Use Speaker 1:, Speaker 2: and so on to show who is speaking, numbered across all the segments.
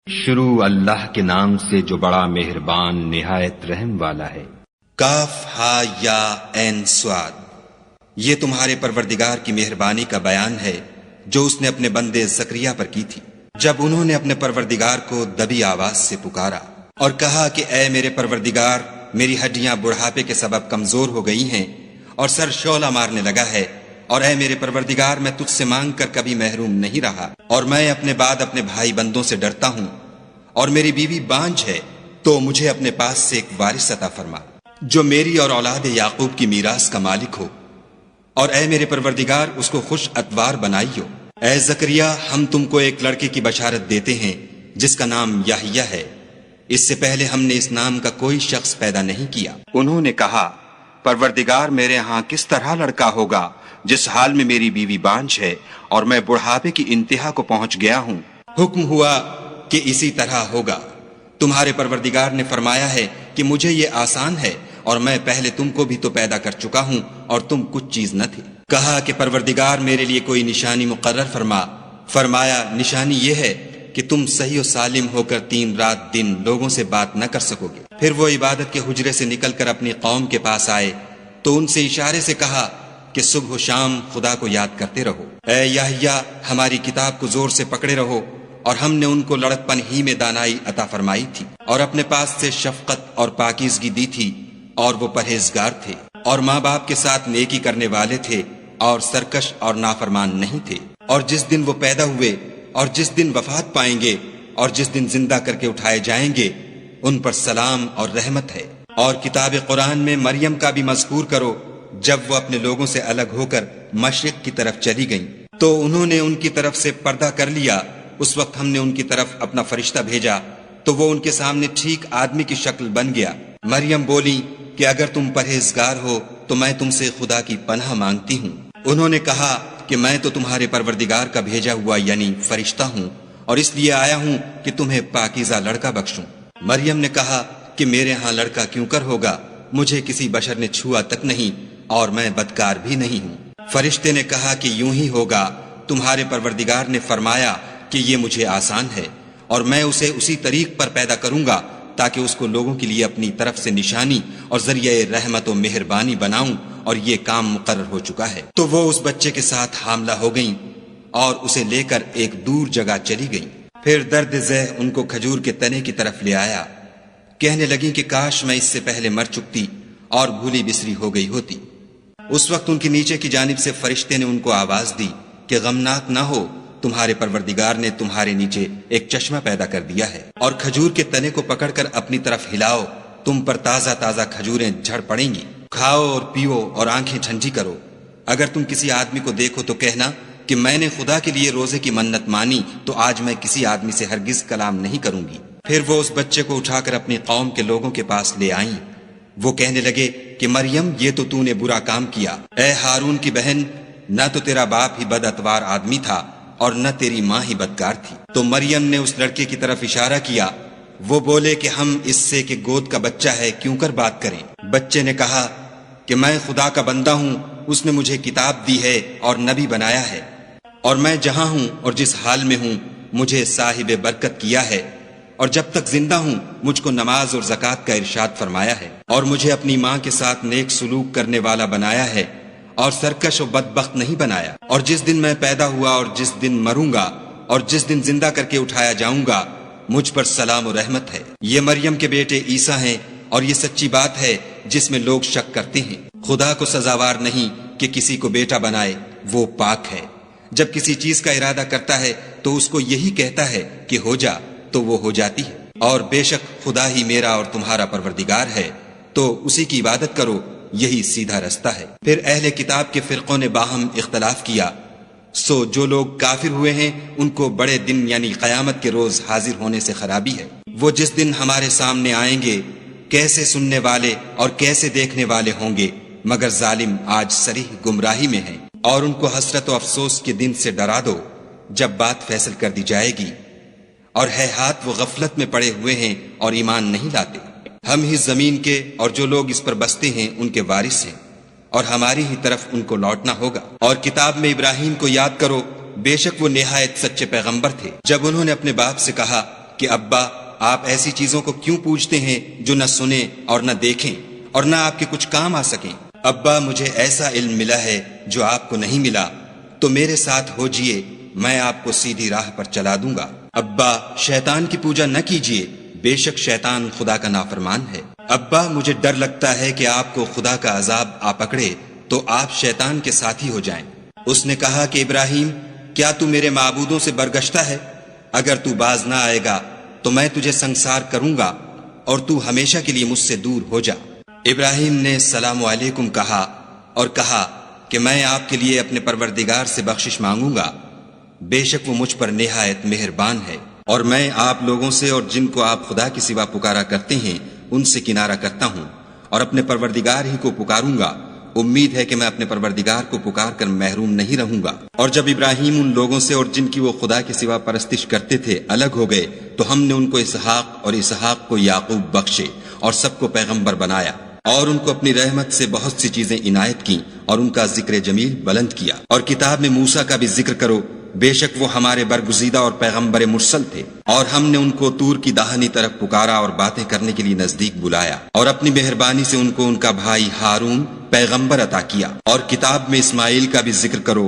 Speaker 1: شروع اللہ کے نام سے جو بڑا مہربان نہایت رحم والا ہے۔
Speaker 2: کاف ہا یا عین صاد، یہ تمہارے پروردگار کی مہربانی کا بیان ہے جو اس نے اپنے بندے زکریا پر کی تھی جب انہوں نے اپنے پروردگار کو دبی آواز سے پکارا اور کہا کہ اے میرے پروردگار، میری ہڈیاں بڑھاپے کے سبب کمزور ہو گئی ہیں اور سر شعلہ مارنے لگا ہے، اور اے میرے پروردگار میں تجھ سے مانگ کر کبھی محروم نہیں رہا، اور میں اپنے بعد اپنے بھائی بندوں سے ڈرتا ہوں، اور میری بیوی بانجھ ہے، تو مجھے اپنے پاس سے ایک وارث عطا فرما جو میری اور اولاد یعقوب کی میراث کا مالک ہو، اور اے میرے پروردگار اس کو خوش اتوار بنائیو۔ اے زکریا، ہم تم کو ایک لڑکے کی بشارت دیتے ہیں جس کا نام یحییٰ ہے، اس سے پہلے ہم نے اس نام کا کوئی شخص پیدا نہیں کیا۔ انہوں نے کہا، پروردگار، میرے ہاں کس طرح لڑکا ہوگا جس حال میں میری بیوی بانجھ ہے اور میں بڑھاپے کی انتہا کو پہنچ گیا ہوں؟ حکم ہوا کہ اسی طرح ہوگا۔ تمہارے پروردگار نے فرمایا ہے کہ مجھے یہ آسان ہے، اور میں پہلے تم کو بھی تو پیدا کر چکا ہوں اور تم کچھ چیز نہ تھے۔ کہا کہ پروردگار میرے لیے کوئی نشانی مقرر فرما۔ فرمایا، نشانی یہ ہے کہ تم صحیح و سالم ہو کر 3 رات دن لوگوں سے بات نہ کر سکو گے۔ پھر وہ عبادت کے حجرے سے نکل کر اپنی قوم کے پاس آئے تو ان سے اشارے سے کہا کہ صبح و شام خدا کو یاد کرتے رہو۔ اے یحییٰ، ہماری کتاب کو زور سے پکڑے رہو، اور ہم نے ان کو لڑکپن ہی میں دانائی عطا فرمائی تھی، اور اپنے پاس سے شفقت اور پاکیزگی دی تھی، اور وہ پرہیزگار تھے، اور ماں باپ کے ساتھ نیکی کرنے والے تھے، اور سرکش اور نافرمان نہیں تھے۔ اور جس دن وہ پیدا ہوئے، اور جس دن وفات پائیں گے، اور جس دن زندہ کر کے اٹھائے جائیں گے، ان پر سلام اور رحمت ہے۔ اور کتاب قرآن میں مریم کا بھی مذکور کرو، جب وہ اپنے لوگوں سے الگ ہو کر مشرق کی طرف چلی گئیں تو انہوں نے ان کی طرف سے پردہ کر لیا۔ اس وقت ہم نے ان کی طرف اپنا فرشتہ بھیجا تو وہ ان کے سامنے ٹھیک آدمی کی شکل بن گیا۔ مریم بولی کہ اگر تم پرہیزگار ہو تو میں تم سے خدا کی پناہ مانگتی ہوں۔ انہوں نے کہا کہ میں تو تمہارے پروردگار کا بھیجا ہوا یعنی فرشتہ ہوں، اور اس لیے آیا ہوں کہ تمہیں پاکیزہ لڑکا بخشوں۔ مریم نے کہا کہ میرے ہاں لڑکا کیوں کر ہوگا، مجھے کسی بشر نے چھوا تک نہیں، اور میں بدکار بھی نہیں ہوں۔ فرشتے نے کہا کہ یوں ہی ہوگا، تمہارے پروردگار نے فرمایا کہ یہ مجھے آسان ہے، اور میں اسے اسی طریق پر پیدا کروں گا تاکہ اس کو لوگوں کے لیے اپنی طرف سے نشانی اور ذریعہ رحمت و مہربانی بناؤں، اور یہ کام مقرر ہو چکا ہے۔ تو وہ اس بچے کے ساتھ حاملہ ہو گئیں اور اسے لے کر ایک دور جگہ چلی گئیں۔ پھر درد ذہ ان کو کھجور کے تنے کی طرف لے آیا، کہنے لگیں کہ کاش میں اس سے پہلے مر چکتی اور بھولی بسری ہو گئی ہوتی۔ اس وقت ان کے نیچے کی جانب سے فرشتے نے ان کو آواز دی کہ غمناک نہ ہو، تمہارے پروردگار نے تمہارے نیچے ایک چشمہ پیدا کر دیا ہے، اور کھجور کے تنے کو پکڑ کر اپنی طرف ہلاؤ، تم پر تازہ تازہ کھجوریں جھڑ پڑیں گی، کھاؤ اور پیو اور آنکھیں ٹھنڈی کرو۔ اگر تم کسی آدمی کو دیکھو تو کہنا کہ میں نے خدا کے لیے روزے کی منت مانی، تو آج میں کسی آدمی سے ہرگز کلام نہیں کروں گی۔ پھر وہ اس بچے کو اٹھا کر اپنی قوم کے لوگوں کے پاس لے آئیں۔ وہ کہنے لگے کہ مریم، یہ تو نے برا کام کیا۔ اے ہارون کی بہن، نہ تو تیرا باپ ہی بد اتوار آدمی تھا اور نہ تیری ماں ہی بدکار تھی۔ تو مریم نے اس لڑکے کی طرف اشارہ کیا۔ وہ بولے کہ ہم اس سے کہ گود کا بچہ ہے کیوں کر بات کریں۔ بچے نے کہا کہ میں خدا کا بندہ ہوں، اس نے مجھے کتاب دی ہے اور نبی بنایا ہے، اور میں جہاں ہوں اور جس حال میں ہوں مجھے صاحب برکت کیا ہے، اور جب تک زندہ ہوں مجھ کو نماز اور زکوٰۃ کا ارشاد فرمایا ہے، اور مجھے اپنی ماں کے ساتھ نیک سلوک کرنے والا بنایا ہے، اور سرکش و بدبخت نہیں بنایا۔ اور جس دن میں پیدا ہوا اور جس دن مروں گا اور جس دن زندہ کر کے اٹھایا جاؤں گا، مجھ پر سلام و رحمت ہے۔ یہ مریم کے بیٹے عیسیٰ ہیں، اور یہ سچی بات ہے جس میں لوگ شک کرتے ہیں۔ خدا کو سزاوار نہیں کہ کسی کو بیٹا بنائے، وہ پاک ہے۔ جب کسی چیز کا ارادہ کرتا ہے تو اس کو یہی کہتا ہے کہ ہو جا، تو وہ ہو جاتی ہے۔ اور بے شک خدا ہی میرا اور تمہارا پروردگار ہے، تو اسی کی عبادت کرو، یہی سیدھا رستہ ہے۔ پھر اہل کتاب کے فرقوں نے باہم اختلاف کیا، سو جو لوگ کافر ہوئے ہیں ان کو بڑے دن یعنی قیامت کے روز حاضر ہونے سے خرابی ہے۔ وہ جس دن ہمارے سامنے آئیں گے کیسے سننے والے اور کیسے دیکھنے والے ہوں گے، مگر ظالم آج صریح گمراہی میں ہیں۔ اور ان کو حسرت و افسوس کے دن سے ڈرا دو جب بات فیصل کر دی جائے گی، اور ہے ہاتھ وہ غفلت میں پڑے ہوئے ہیں اور ایمان نہیں لاتے۔ ہم ہی زمین کے اور جو لوگ اس پر بستے ہیں ان کے وارث ہیں، اور ہماری ہی طرف ان کو لوٹنا ہوگا۔ اور کتاب میں ابراہیم کو یاد کرو، بے شک وہ نہایت سچے پیغمبر تھے۔ جب انہوں نے اپنے باپ سے کہا کہ ابا آپ ایسی چیزوں کو کیوں پوجتے ہیں جو نہ سنیں اور نہ دیکھیں اور نہ آپ کے کچھ کام آ سکیں؟ ابا مجھے ایسا علم ملا ہے جو آپ کو نہیں ملا، تو میرے ساتھ ہو جئے، میں آپ کو سیدھی راہ پر چلا دوں گا۔ ابا شیطان کی پوجا نہ کیجیے، بے شک شیطان خدا کا نافرمان ہے۔ ابا مجھے ڈر لگتا ہے کہ آپ کو خدا کا عذاب آ پکڑے تو آپ شیطان کے ساتھی ہو جائیں۔ اس نے کہا کہ ابراہیم، کیا تو میرے معبودوں سے برگشتہ ہے؟ اگر تو باز نہ آئے گا تو میں تجھے سنسار کروں گا اور تو ہمیشہ کے لیے مجھ سے دور ہو جا۔ ابراہیم نے السلام علیکم کہا اور کہا کہ میں آپ کے لیے اپنے پروردگار سے بخشش مانگوں گا، بے شک وہ مجھ پر نہایت مہربان ہے، اور میں آپ لوگوں سے اور جن کو آپ خدا کے سوا پکارا کرتے ہیں ان سے کنارہ کرتا ہوں اور اپنے پروردگار ہی کو پکاروں گا۔ امید ہے کہ میں اپنے پروردگار کو پکار کر محروم نہیں رہوں گا۔ اور جب ابراہیم ان لوگوں سے اور جن کی وہ خدا کے سوا پرستش کرتے تھے الگ ہو گئے تو ہم نے ان کو اسحاق اور اسحاق کو یعقوب بخشے اور سب کو پیغمبر بنایا، اور ان کو اپنی رحمت سے بہت سی چیزیں عنایت کی اور ان کا ذکر جمیل بلند کیا۔ اور کتاب میں موسیٰ کا بھی ذکر کرو، بے شک وہ ہمارے برگزیدہ اور پیغمبر مرسل تھے، اور ہم نے ان کو طور کی داہنی طرف پکارا اور باتیں کرنے کے لیے نزدیک بلایا، اور اپنی مہربانی سے ان کو ان کا بھائی ہارون پیغمبر عطا کیا۔ اور کتاب میں اسماعیل کا بھی ذکر کرو،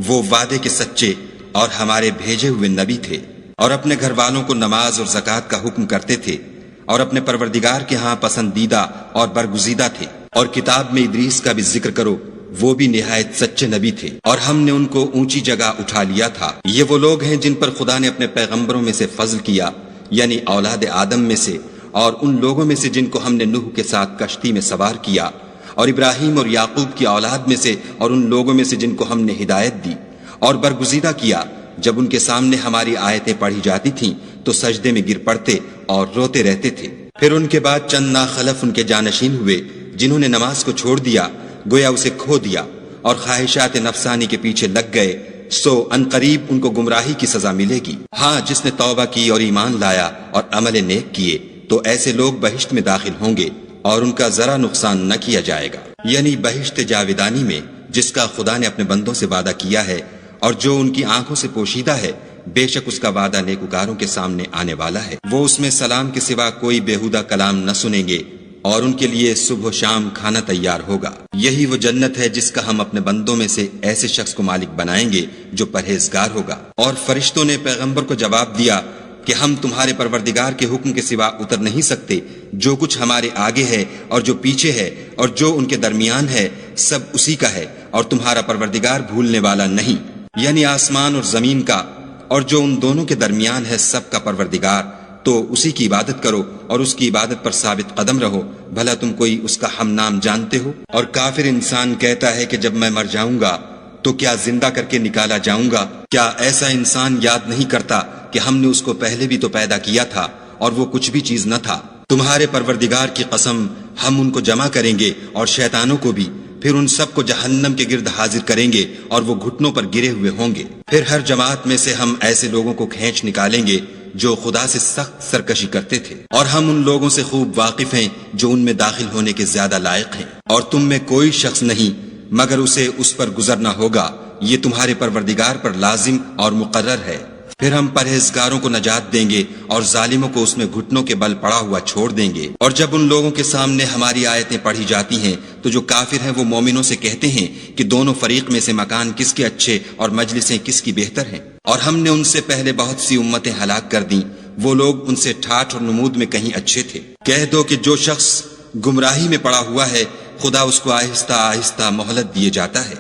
Speaker 2: وہ وعدے کے سچے اور ہمارے بھیجے ہوئے نبی تھے، اور اپنے گھر والوں کو نماز اور زکوٰۃ کا حکم کرتے تھے، اور اپنے پروردگار کے ہاں پسندیدہ اور برگزیدہ تھے۔ اور کتاب میں ادریس کا بھی ذکر کرو، وہ بھی نہایت سچے نبی تھے، اور ہم نے ان کو اونچی جگہ اٹھا لیا تھا۔ یہ وہ لوگ ہیں جن پر خدا نے اپنے پیغمبروں میں سے فضل کیا، یعنی اولاد آدم میں سے، اور ان لوگوں میں سے جن کو ہم نے نوح کے ساتھ کشتی میں سوار کیا، اور ابراہیم اور یعقوب کی اولاد میں سے، اور ان لوگوں میں سے جن کو ہم نے ہدایت دی اور برگزیدہ کیا۔ جب ان کے سامنے ہماری آیتیں پڑھی جاتی تھیں تو سجدے میں گر پڑتے اور روتے رہتے تھے۔ پھر ان کے بعد چند ناخلف ان کے جانشین ہوئے جنہوں نے نماز کو چھوڑ دیا، گویا اسے کھو دیا، اور خواہشات نفسانی کے پیچھے لگ گئے، سو عنقریب ان کو گمراہی کی سزا ملے گی۔ ہاں، جس نے توبہ کی اور ایمان لایا اور عمل نیک کیے تو ایسے لوگ بہشت میں داخل ہوں گے اور ان کا ذرا نقصان نہ کیا جائے گا، یعنی بہشت جاودانی میں جس کا خدا نے اپنے بندوں سے وعدہ کیا ہے اور جو ان کی آنکھوں سے پوشیدہ ہے، بے شک اس کا وعدہ نیکوکاروں کے سامنے آنے والا ہے۔ وہ اس میں سلام کے سوا کوئی بیہودہ کلام نہ سنیں گے، اور ان کے لیے صبح و شام کھانا تیار ہوگا۔ یہی وہ جنت ہے جس کا ہم اپنے بندوں میں سے ایسے شخص کو مالک بنائیں گے جو پرہیزگار ہوگا۔ اور فرشتوں نے پیغمبر کو جواب دیا کہ ہم تمہارے پروردگار کے حکم کے سوا اتر نہیں سکتے، جو کچھ ہمارے آگے ہے اور جو پیچھے ہے اور جو ان کے درمیان ہے سب اسی کا ہے، اور تمہارا پروردگار بھولنے والا نہیں، یعنی آسمان اور زمین کا اور جو ان دونوں کے درمیان ہے سب کا پروردگار۔ تو اسی کی عبادت کرو اور اس کی عبادت پر ثابت قدم رہو، بھلا تم کوئی اس کا ہم نام جانتے ہو؟ اور کافر انسان کہتا ہے کہ جب میں مر جاؤں گا تو کیا زندہ کر کے نکالا جاؤں گا؟ کیا ایسا انسان یاد نہیں کرتا کہ ہم نے اس کو پہلے بھی تو پیدا کیا تھا اور وہ کچھ بھی چیز نہ تھا؟ تمہارے پروردگار کی قسم، ہم ان کو جمع کریں گے اور شیطانوں کو بھی، پھر ان سب کو جہنم کے گرد حاضر کریں گے اور وہ گھٹنوں پر گرے ہوئے ہوں گے۔ پھر ہر جماعت میں سے ہم ایسے لوگوں کو کھینچ نکالیں گے جو خدا سے سخت سرکشی کرتے تھے، اور ہم ان لوگوں سے خوب واقف ہیں جو ان میں داخل ہونے کے زیادہ لائق ہیں، اور تم میں کوئی شخص نہیں مگر اسے اس پر گزرنا ہوگا، یہ تمہارے پروردگار پر لازم اور مقرر ہے۔ پھر ہم پرہیزگاروں کو نجات دیں گے اور ظالموں کو اس میں گھٹنوں کے بل پڑا ہوا چھوڑ دیں گے۔ اور جب ان لوگوں کے سامنے ہماری آیتیں پڑھی جاتی ہیں تو جو کافر ہیں وہ مومنوں سے کہتے ہیں کہ دونوں فریق میں سے مکان کس کے اچھے اور مجلسیں کس کی بہتر ہیں، اور ہم نے ان سے پہلے بہت سی امتیں ہلاک کر دیں، وہ لوگ ان سے ٹھاٹھ اور نمود میں کہیں اچھے تھے۔ کہہ دو کہ جو شخص گمراہی میں پڑا ہوا ہے خدا اس کو آہستہ آہستہ مہلت دیے جاتا ہے،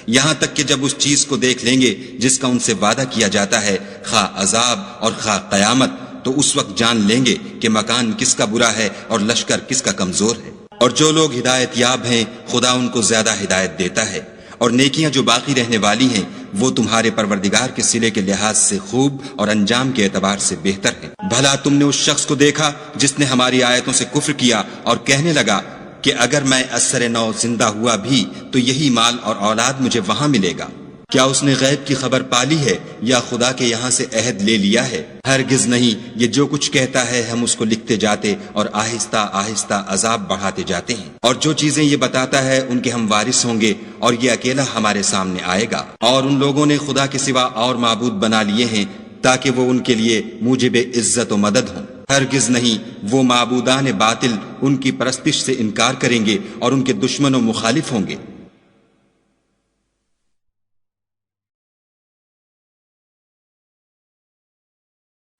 Speaker 2: یہاں تک کہ جب اس چیز کو دیکھ لیں گے جس کا ان سے وعدہ کیا جاتا ہے، خواہ عذاب اور خواہ قیامت، تو اس وقت جان لیں گے کہ مکان کس کا برا ہے اور لشکر کس کا کمزور ہے۔ اور جو لوگ ہدایت یاب ہیں خدا ان کو زیادہ ہدایت دیتا ہے، اور نیکیاں جو باقی رہنے والی ہیں وہ تمہارے پروردگار کے صلے کے لحاظ سے خوب اور انجام کے اعتبار سے بہتر ہیں۔ بھلا تم نے اس شخص کو دیکھا جس نے ہماری آیتوں سے کفر کیا اور کہنے لگا کہ اگر میں اثر نو زندہ ہوا بھی تو یہی مال اور اولاد مجھے وہاں ملے گا؟ کیا اس نے غیب کی خبر پالی ہے یا خدا کے یہاں سے عہد لے لیا ہے؟ ہرگز نہیں، یہ جو کچھ کہتا ہے ہم اس کو لکھتے جاتے اور آہستہ آہستہ عذاب بڑھاتے جاتے ہیں، اور جو چیزیں یہ بتاتا ہے ان کے ہم وارث ہوں گے، اور یہ اکیلا ہمارے سامنے آئے گا۔ اور ان لوگوں نے خدا کے سوا اور معبود بنا لیے ہیں تاکہ وہ ان کے لیے موجب عزت و مدد ہوں۔ ہرگز نہیں، وہ معبودان باطل ان کی پرستش سے انکار کریں گے اور ان کے دشمن و مخالف ہوں گے۔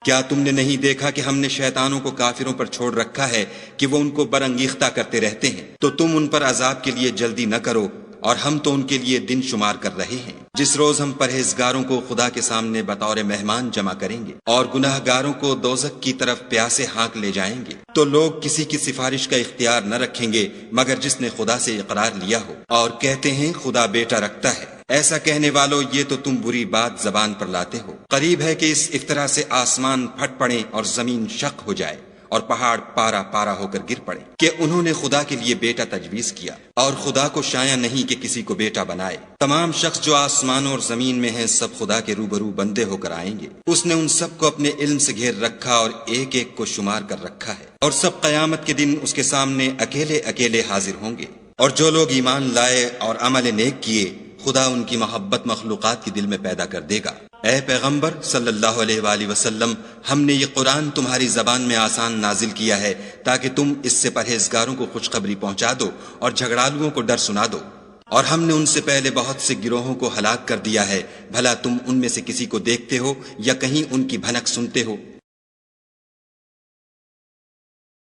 Speaker 2: کیا تم نے نہیں دیکھا کہ ہم نے شیطانوں کو کافروں پر چھوڑ رکھا ہے کہ وہ ان کو برانگیختہ کرتے رہتے ہیں؟ تو تم ان پر عذاب کے لیے جلدی نہ کرو، اور ہم تو ان کے لیے دن شمار کر رہے ہیں، جس روز ہم پرہیزگاروں کو خدا کے سامنے بطور مہمان جمع کریں گے اور گناہ گاروں کو دوزخ کی طرف پیاسے ہانک لے جائیں گے۔ تو لوگ کسی کی سفارش کا اختیار نہ رکھیں گے مگر جس نے خدا سے اقرار لیا ہو، اور کہتے ہیں خدا بیٹا رکھتا ہے۔ ایسا کہنے والو، یہ تو تم بری بات زبان پر لاتے ہو۔ قریب ہے کہ اس افطرا سے آسمان پھٹ پڑیں اور زمین شق ہو جائے اور پہاڑ پارا پارا ہو کر گر پڑے کہ انہوں نے خدا کے لیے بیٹا تجویز کیا، اور خدا کو شایع نہیں کہ کسی کو بیٹا بنائے۔ تمام شخص جو آسمانوں اور زمین میں ہیں سب خدا کے روبرو بندے ہو کر آئیں گے۔ اس نے ان سب کو اپنے علم سے گھیر رکھا اور ایک ایک کو شمار کر رکھا ہے، اور سب قیامت کے دن اس کے سامنے اکیلے اکیلے حاضر ہوں گے۔ اور جو لوگ ایمان لائے اور عمل نیک کیے، خدا ان کی محبت مخلوقات کے دل میں پیدا کر دے گا۔ اے پیغمبر صلی اللہ علیہ وآلہ وسلم، ہم نے یہ قرآن تمہاری زبان میں آسان نازل کیا ہے تاکہ تم اس سے پرہیزگاروں کو خوشخبری پہنچا دو اور جھگڑالوؤں کو ڈر سنا دو۔ اور ہم نے ان سے پہلے بہت سے گروہوں کو ہلاک کر دیا ہے، بھلا تم ان میں سے کسی کو دیکھتے ہو یا کہیں ان کی بھنک سنتے ہو؟